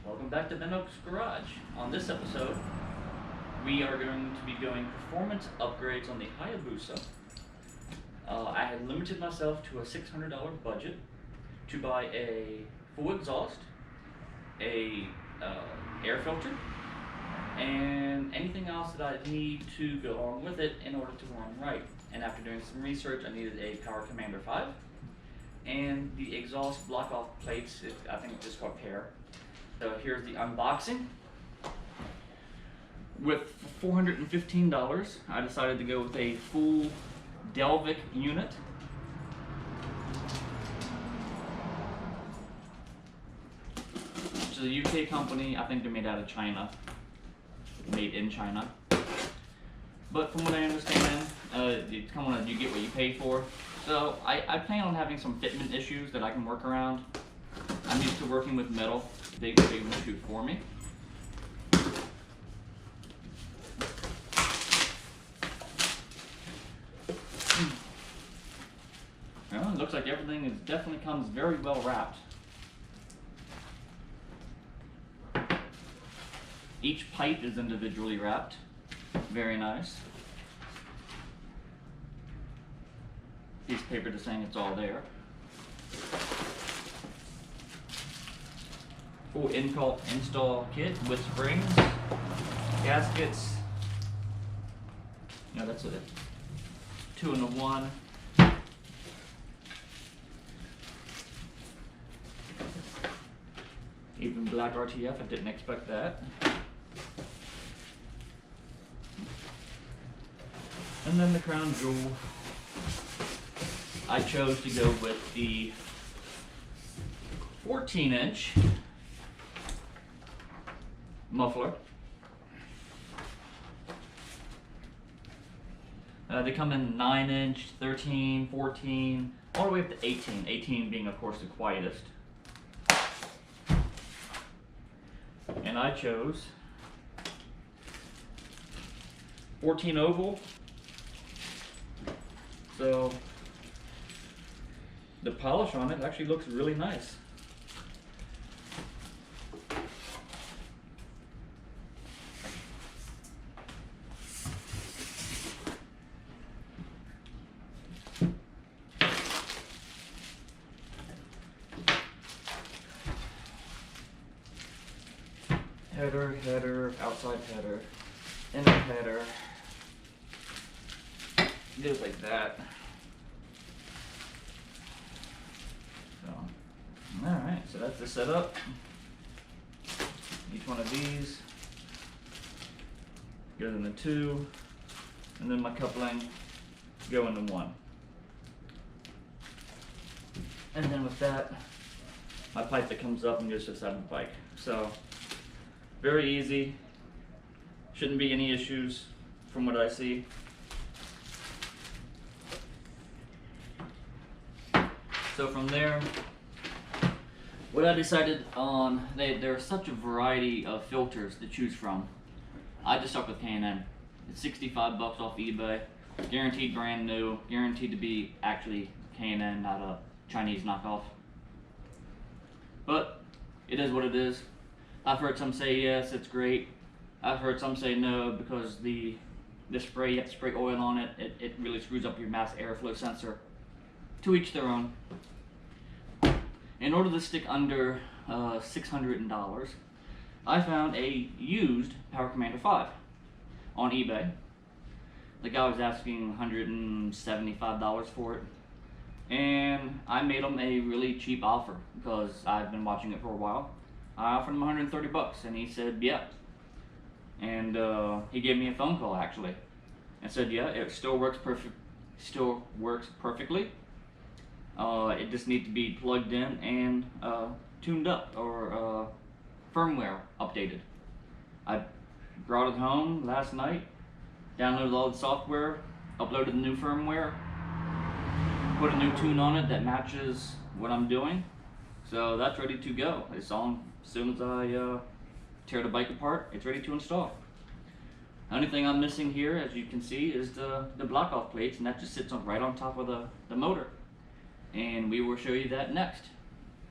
Welcome back to Ben Oak's Garage. On this episode, we are going to be doing performance upgrades on the Hayabusa. I had limited myself to a $600 budget to buy a full exhaust, a air filter, and anything else that I need to go along with it in order to run right. And after doing some research, I needed a Power Commander 5 and the exhaust block-off plates. I think it's just called pair. So here's the unboxing. With $415, I decided to go with a full Delkevic unit. Which is a UK company. I think they're made out of China. Made in China. But from what I understand, you get what you pay for. So I plan on having some fitment issues that I can work around. I'm used to working with metal. Big issue for me. Well, it looks like everything definitely comes very well wrapped. Each pipe is individually wrapped. Very nice. Piece of paper just saying it's all there. Full install kit with springs, gaskets. No, that's it. 2 in 1. Even black RTF, I didn't expect that. And then the crown jewel. I chose to go with the 14-inch muffler. They come in 9-inch, 13, 14, all the way up to 18. 18 being, of course, the quietest. And I chose 14 oval. So the polish on it actually looks really nice. Header, outside header, inner header. It goes like that. So, alright, so that's the setup. Each one of these goes into 2, and then my coupling go into 1. And then with that, my pipe that comes up and goes to the side of the bike. So, very easy. Shouldn't be any issues from what I see. So from there, what I decided on, there's such a variety of filters to choose from. I just stuck with K&N. It's 65 bucks off eBay. Guaranteed brand new. Guaranteed to be actually K&N, not a Chinese knockoff. But it is what it is. I've heard some say yes, it's great. I've heard some say no because the spray, you have to spray oil on it. It really screws up your mass airflow sensor. To each their own. In order to stick under $600, I found a used Power Commander 5 on eBay. The guy was asking $175 for it. And I made him a really cheap offer because I've been watching it for a while. I offered him 130 bucks and he said, yeah. And he gave me a phone call actually and said, yeah, it still works perfectly. It just needs to be plugged in and tuned up or firmware updated. I brought it home last night, downloaded all the software, uploaded the new firmware, put a new tune on it that matches what I'm doing. So that's ready to go. It's on as soon as I tear the bike apart, it's ready to install. The only thing I'm missing here, as you can see, is the block-off plates, and that just sits right on top of the motor. And we will show you that next.